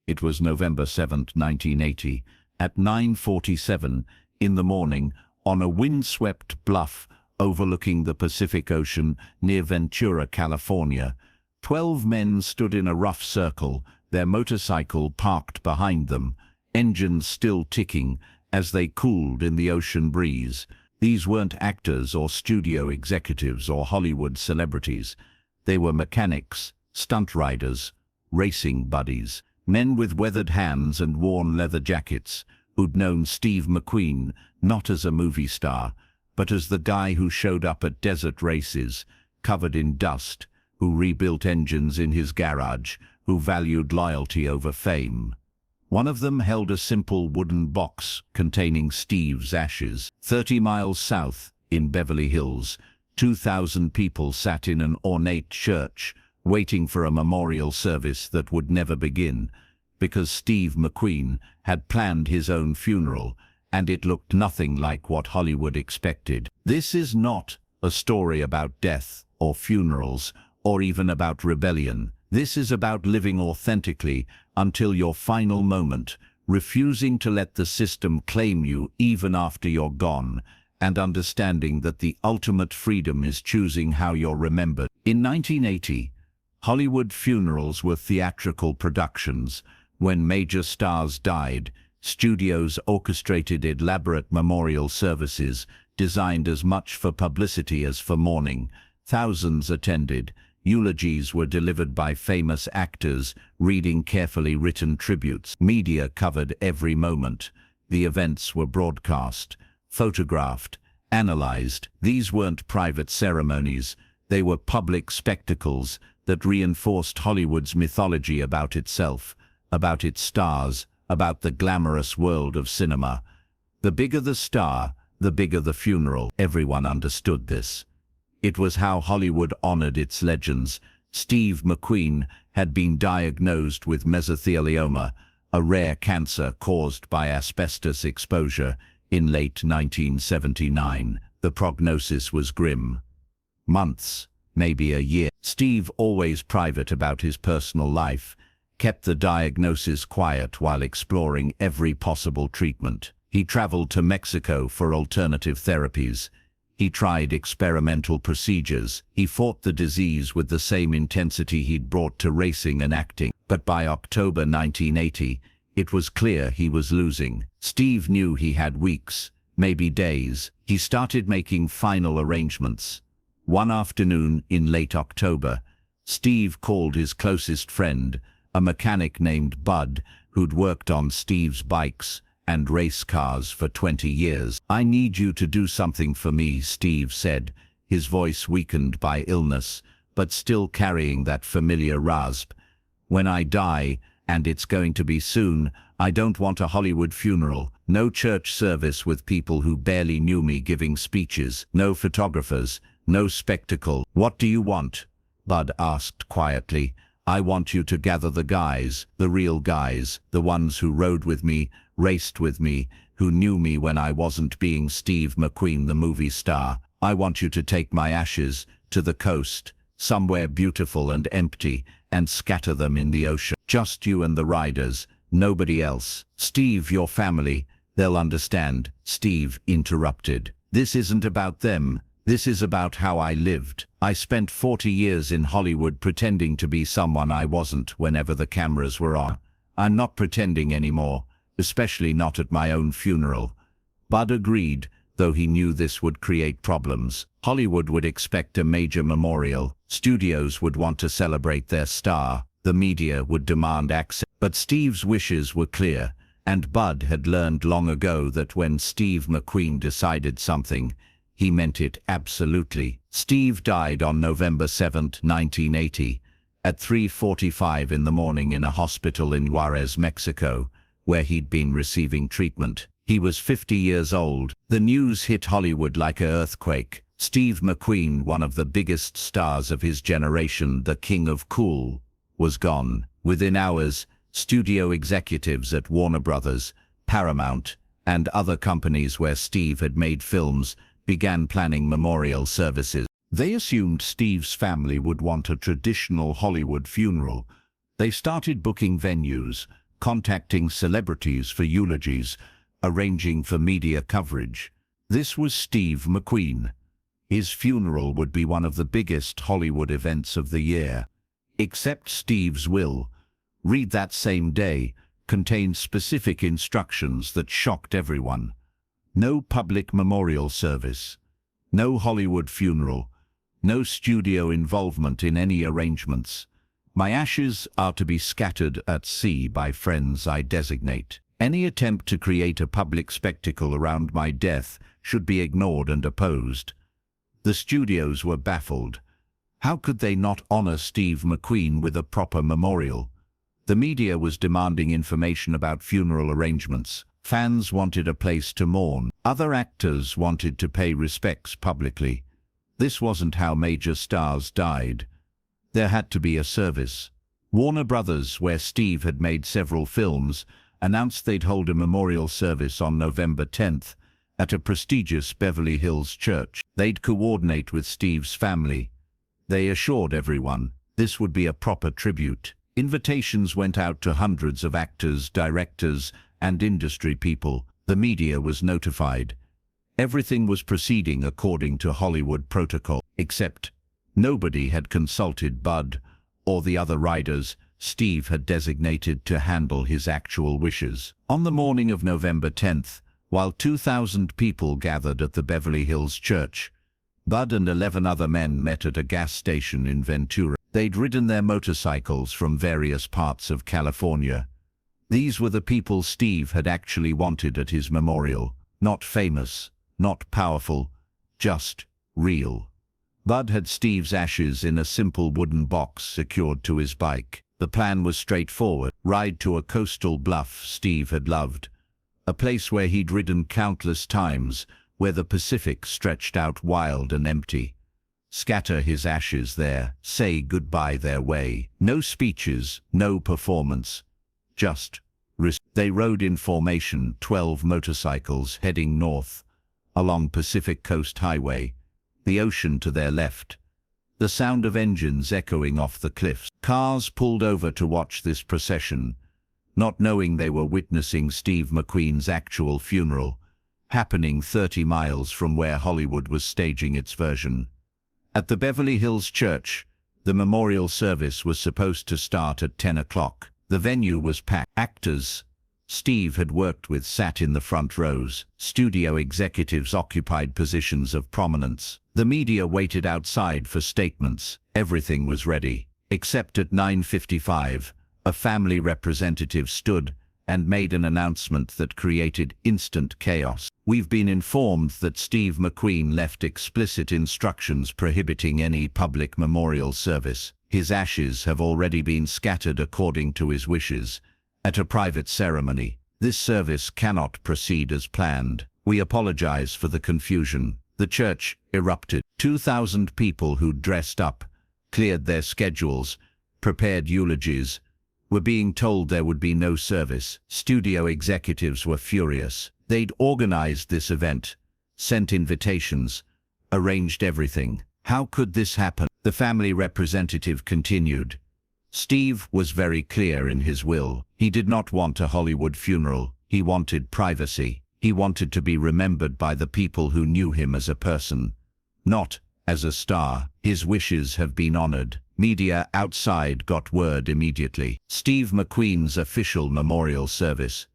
It was November 7, 1980, at 9:47 in the morning, on a windswept bluff overlooking the Pacific Ocean near Ventura, California. 12 men stood in a rough circle, their motorcycle parked behind them, engines still ticking as they cooled in the ocean breeze. These weren't actors or studio executives or Hollywood celebrities. They were mechanics, stunt riders, racing buddies, men with weathered hands and worn leather jackets, who'd known Steve McQueen not as a movie star, but as the guy who showed up at desert races, covered in dust, who rebuilt engines in his garage, who valued loyalty over fame. One of them held a simple wooden box containing Steve's ashes. 30 miles south, in Beverly Hills, 2,000 people sat in an ornate church, waiting for a memorial service that would never begin, because Steve McQueen had planned his own funeral, and it looked nothing like what Hollywood expected. This is not a story about death or funerals, or even about rebellion. This is about living authentically until your final moment, refusing to let the system claim you even after you're gone, and understanding that the ultimate freedom is choosing how you're remembered. In 1980, Hollywood funerals were theatrical productions. When major stars died, studios orchestrated elaborate memorial services designed as much for publicity as for mourning. Thousands attended. Eulogies were delivered by famous actors, reading carefully written tributes. Media covered every moment. The events were broadcast, photographed, analyzed. These weren't private ceremonies. They were public spectacles that reinforced Hollywood's mythology about itself, about its stars, about the glamorous world of cinema. The bigger the star, the bigger the funeral. Everyone understood this. It was how Hollywood honored its legends. Steve McQueen had been diagnosed with mesothelioma, a rare cancer caused by asbestos exposure, in late 1979. The prognosis was grim. Months, maybe a year. Steve, always private about his personal life, kept the diagnosis quiet while exploring every possible treatment. He traveled to Mexico for alternative therapies. He tried experimental procedures. He fought the disease with the same intensity he'd brought to racing and acting. But by October 1980, it was clear he was losing. Steve knew he had weeks, maybe days. He started making final arrangements. One afternoon in late October, Steve called his closest friend, a mechanic named Bud, who'd worked on Steve's bikes and race cars for 20 years. "I need you to do something for me," Steve said, his voice weakened by illness, but still carrying that familiar rasp. "When I die, and it's going to be soon, I don't want a Hollywood funeral. No church service with people who barely knew me giving speeches. No photographers, no spectacle." "What do you want?" Bud asked quietly. "I want you to gather the guys, the real guys, the ones who rode with me, raced with me, who knew me when I wasn't being Steve McQueen, the movie star. I want you to take my ashes to the coast, somewhere beautiful and empty, and scatter them in the ocean. Just you and the riders, nobody else." "Steve, your family, they'll understand," Steve interrupted. "This isn't about them. This is about how I lived. I spent 40 years in Hollywood pretending to be someone I wasn't whenever the cameras were on. I'm not pretending anymore, especially not at my own funeral." Bud agreed, though he knew this would create problems. Hollywood would expect a major memorial. Studios would want to celebrate their star. The media would demand access. But Steve's wishes were clear, and Bud had learned long ago that when Steve McQueen decided something, he meant it absolutely. Steve died on November 7, 1980, at 3:45 in the morning in a hospital in Juarez, Mexico, where he'd been receiving treatment. He was 50 years old. The news hit Hollywood like an earthquake. Steve McQueen, one of the biggest stars of his generation, the king of cool, was gone. Within hours, studio executives at Warner Brothers, Paramount, and other companies where Steve had made films began planning memorial services. They assumed Steve's family would want a traditional Hollywood funeral. They started booking venues, contacting celebrities for eulogies, arranging for media coverage. This was Steve McQueen. His funeral would be one of the biggest Hollywood events of the year. Except Steve's will, read that same day, contained specific instructions that shocked everyone. No public memorial service, no Hollywood funeral, no studio involvement in any arrangements. My ashes are to be scattered at sea by friends I designate. Any attempt to create a public spectacle around my death should be ignored and opposed. The studios were baffled. How could they not honor Steve McQueen with a proper memorial? The media was demanding information about funeral arrangements. Fans wanted a place to mourn. Other actors wanted to pay respects publicly. This wasn't how major stars died. There had to be a service. Warner Brothers, where Steve had made several films, announced they'd hold a memorial service on November 10th at a prestigious Beverly Hills church. They'd coordinate with Steve's family. They assured everyone this would be a proper tribute. Invitations went out to hundreds of actors, directors, and industry people. The media was notified. Everything was proceeding according to Hollywood protocol, except nobody had consulted Bud or the other riders Steve had designated to handle his actual wishes. On the morning of November 10th, while 2,000 people gathered at the Beverly Hills church, Bud and 11 other men met at a gas station in Ventura. They'd ridden their motorcycles from various parts of California. These were the people Steve had actually wanted at his memorial. Not famous, not powerful, just real. Bud had Steve's ashes in a simple wooden box secured to his bike. The plan was straightforward. Ride to a coastal bluff Steve had loved, a place where he'd ridden countless times, where the Pacific stretched out wild and empty. Scatter his ashes there, say goodbye their way. No speeches, no performance, just risk. They rode in formation, 12 motorcycles heading north, along Pacific Coast Highway, the ocean to their left, the sound of engines echoing off the cliffs. Cars pulled over to watch this procession, not knowing they were witnessing Steve McQueen's actual funeral, happening 30 miles from where Hollywood was staging its version. At the Beverly Hills church, the memorial service was supposed to start at 10 o'clock. The venue was packed. Actors Steve had worked with sat in the front rows. Studio executives occupied positions of prominence. The media waited outside for statements. Everything was ready. Except at 9:55, a family representative stood and made an announcement that created instant chaos. We've been informed that Steve McQueen left explicit instructions prohibiting any public memorial service. His ashes have already been scattered according to his wishes, at a private ceremony. This service cannot proceed as planned. We apologize for the confusion. The church erupted. 2,000 people who dressed up, cleared their schedules, prepared eulogies, were being told there would be no service. Studio executives were furious. They'd organized this event, sent invitations, arranged everything. How could this happen? The family representative continued. Steve was very clear in his will. He did not want a Hollywood funeral. He wanted privacy. He wanted to be remembered by the people who knew him as a person, not as a star. His wishes have been honored. Media outside got word immediately. Steve McQueen's official memorial service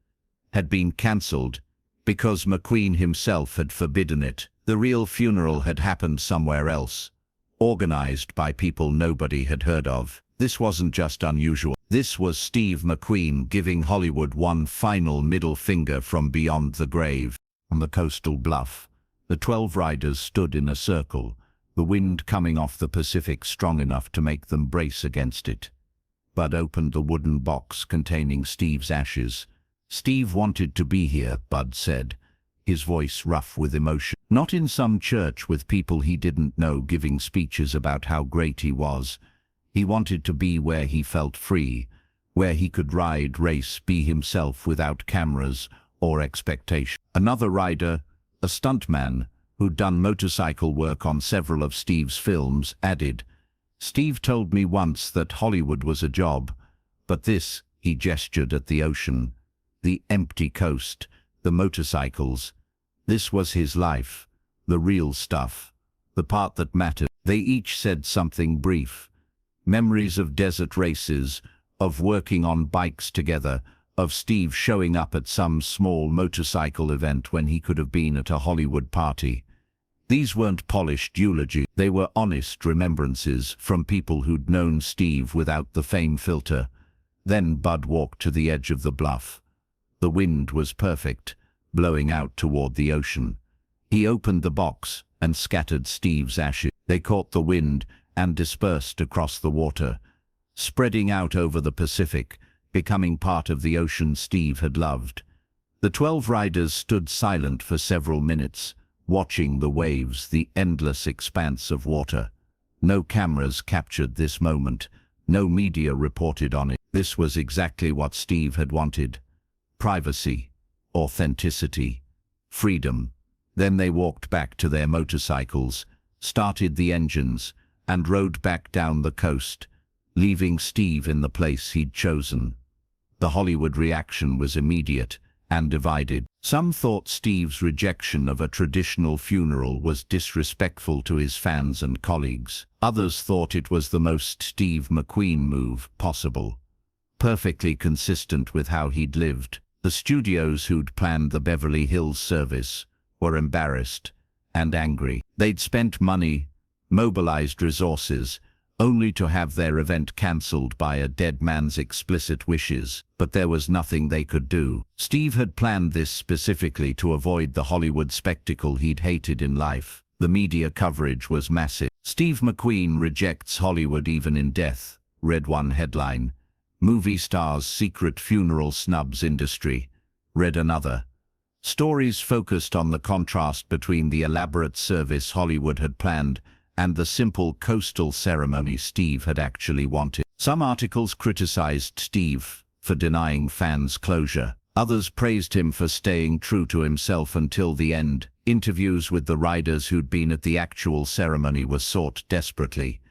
had been cancelled because McQueen himself had forbidden it. The real funeral had happened somewhere else, organized by people nobody had heard of. This wasn't just unusual. This was Steve McQueen giving Hollywood one final middle finger from beyond the grave. On the coastal bluff, the 12 riders stood in a circle, the wind coming off the Pacific strong enough to make them brace against it. Bud opened the wooden box containing Steve's ashes. Steve wanted to be here, Bud said, his voice rough with emotion. Not in some church with people he didn't know giving speeches about how great he was. He wanted to be where he felt free, where he could ride, race, be himself without cameras or expectation. Another rider, a stuntman who'd done motorcycle work on several of Steve's films, added, "Steve told me once that Hollywood was a job, but this He gestured at the ocean, the empty coast, the motorcycles. This was his life, the real stuff, the part that mattered. They each said something brief. Memories of desert races, of working on bikes together, of Steve showing up at some small motorcycle event when he could have been at a Hollywood party. These weren't polished eulogies. They were honest remembrances from people who'd known Steve without the fame filter. Then Bud walked to the edge of the bluff. The wind was perfect, blowing out toward the ocean. He opened the box and scattered Steve's ashes. They caught the wind and dispersed across the water, spreading out over the Pacific, becoming part of the ocean Steve had loved. The 12 riders stood silent for several minutes, watching the waves, the endless expanse of water. No cameras captured this moment. No media reported on it. This was exactly what Steve had wanted. Privacy, authenticity, freedom. Then they walked back to their motorcycles, started the engines, and rode back down the coast, leaving Steve in the place he'd chosen. The Hollywood reaction was immediate and divided. Some thought Steve's rejection of a traditional funeral was disrespectful to his fans and colleagues. Others thought it was the most Steve McQueen move possible, perfectly consistent with how he'd lived. The studios who'd planned the Beverly Hills service were embarrassed and angry. They'd spent money, mobilized resources, only to have their event cancelled by a dead man's explicit wishes. But there was nothing they could do. Steve had planned this specifically to avoid the Hollywood spectacle he'd hated in life. The media coverage was massive. "Steve McQueen rejects Hollywood even in death," read one headline. "Movie stars' secret funeral snubs industry," read another. Stories focused on the contrast between the elaborate service Hollywood had planned and the simple coastal ceremony Steve had actually wanted. Some articles criticized Steve for denying fans closure. Others praised him for staying true to himself until the end. Interviews with the riders who'd been at the actual ceremony were sought desperately,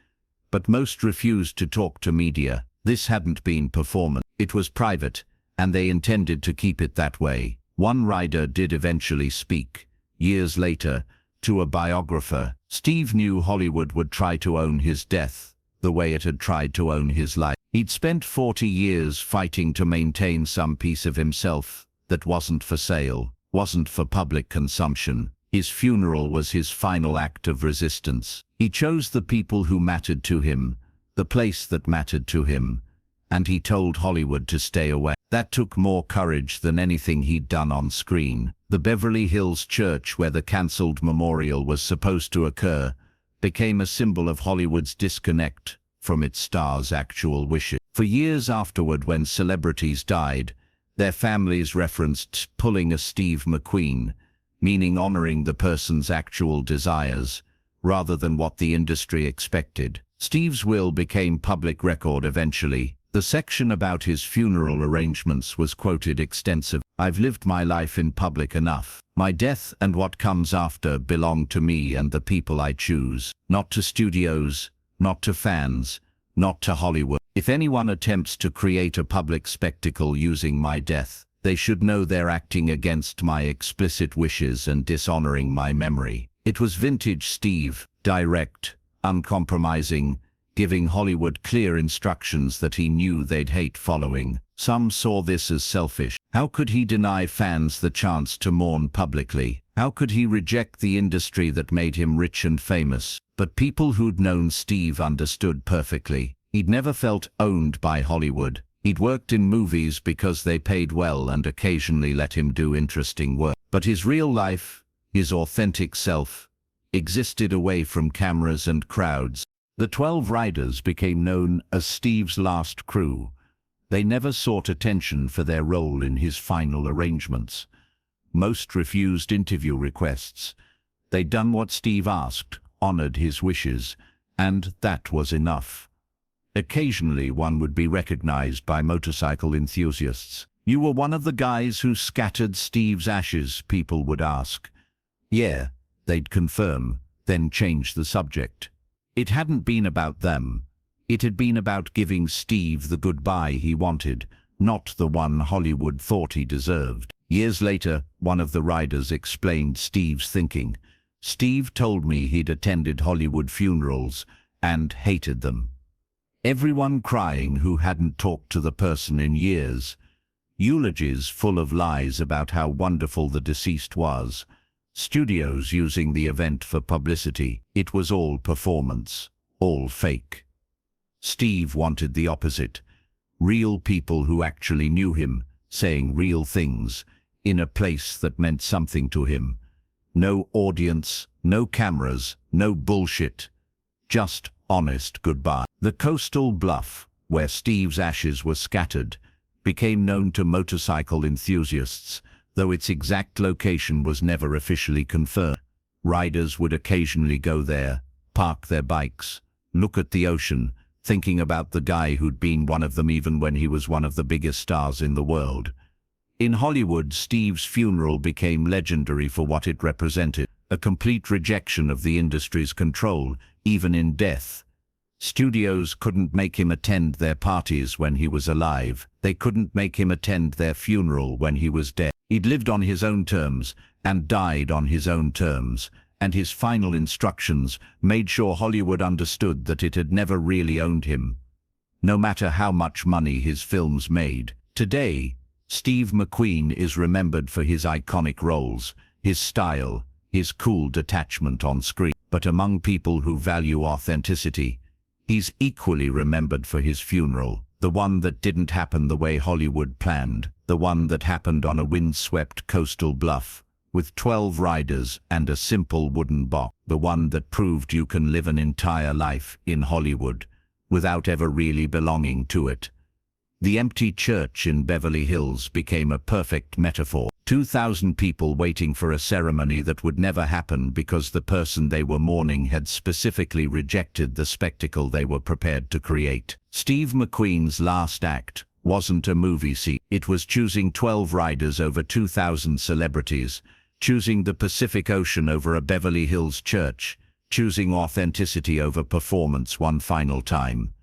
but most refused to talk to media. This hadn't been performance. It was private, and they intended to keep it that way. One rider did eventually speak, years later, to a biographer. Steve knew Hollywood would try to own his death, the way it had tried to own his life. He'd spent 40 years fighting to maintain some piece of himself that wasn't for sale, wasn't for public consumption. His funeral was his final act of resistance. He chose the people who mattered to him, the place that mattered to him, and he told Hollywood to stay away. That took more courage than anything he'd done on screen. The Beverly Hills church where the cancelled memorial was supposed to occur became a symbol of Hollywood's disconnect from its stars' actual wishes. For years afterward, when celebrities died, their families referenced pulling a Steve McQueen, meaning honoring the person's actual desires, rather than what the industry expected. Steve's will became public record eventually. The section about his funeral arrangements was quoted extensively. "I've lived my life in public enough. My death and what comes after belong to me and the people I choose, not to studios, not to fans, not to Hollywood. If anyone attempts to create a public spectacle using my death, they should know they're acting against my explicit wishes and dishonoring my memory." It was vintage Steve, direct, uncompromising, giving Hollywood clear instructions that he knew they'd hate following. Some saw this as selfish. How could he deny fans the chance to mourn publicly? How could he reject the industry that made him rich and famous? But people who'd known Steve understood perfectly. He'd never felt owned by Hollywood. He'd worked in movies because they paid well and occasionally let him do interesting work. But his real life, his authentic self, existed away from cameras and crowds. The 12 riders became known as Steve's last crew. They never sought attention for their role in his final arrangements. Most refused interview requests. They'd done what Steve asked, honored his wishes, and that was enough. Occasionally one would be recognized by motorcycle enthusiasts. "You were one of the guys who scattered Steve's ashes," people would ask. "Yeah," they'd confirm, then change the subject. It hadn't been about them. It had been about giving Steve the goodbye he wanted, not the one Hollywood thought he deserved. Years later, one of the riders explained Steve's thinking. Steve told me he'd attended Hollywood funerals and hated them. Everyone crying who hadn't talked to the person in years. Eulogies full of lies about how wonderful the deceased was. Studios using the event for publicity. It was all performance, all fake. Steve wanted the opposite. Real people who actually knew him, saying real things, in a place that meant something to him. No audience, no cameras, no bullshit. Just honest goodbye. The coastal bluff, where Steve's ashes were scattered, became known to motorcycle enthusiasts, though its exact location was never officially confirmed. Riders would occasionally go there, park their bikes, look at the ocean, thinking about the guy who'd been one of them even when he was one of the biggest stars in the world. In Hollywood, Steve's funeral became legendary for what it represented, a complete rejection of the industry's control, even in death. Studios couldn't make him attend their parties when he was alive. They couldn't make him attend their funeral when he was dead. He'd lived on his own terms and died on his own terms, and his final instructions made sure Hollywood understood that it had never really owned him, no matter how much money his films made. Today, Steve McQueen is remembered for his iconic roles, his style, his cool detachment on screen. But among people who value authenticity, he's equally remembered for his funeral, the one that didn't happen the way Hollywood planned, the one that happened on a windswept coastal bluff, with 12 riders and a simple wooden box, the one that proved you can live an entire life in Hollywood without ever really belonging to it. The empty church in Beverly Hills became a perfect metaphor. 2,000 people waiting for a ceremony that would never happen because the person they were mourning had specifically rejected the spectacle they were prepared to create. Steve McQueen's last act wasn't a movie scene. It was choosing 12 riders over 2,000 celebrities, choosing the Pacific Ocean over a Beverly Hills church, choosing authenticity over performance one final time.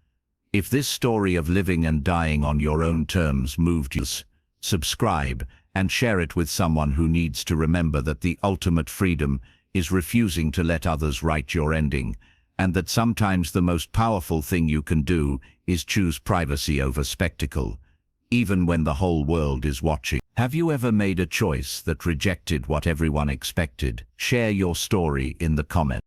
If this story of living and dying on your own terms moved you, subscribe and share it with someone who needs to remember that the ultimate freedom is refusing to let others write your ending, and that sometimes the most powerful thing you can do is choose privacy over spectacle, even when the whole world is watching. Have you ever made a choice that rejected what everyone expected? Share your story in the comments.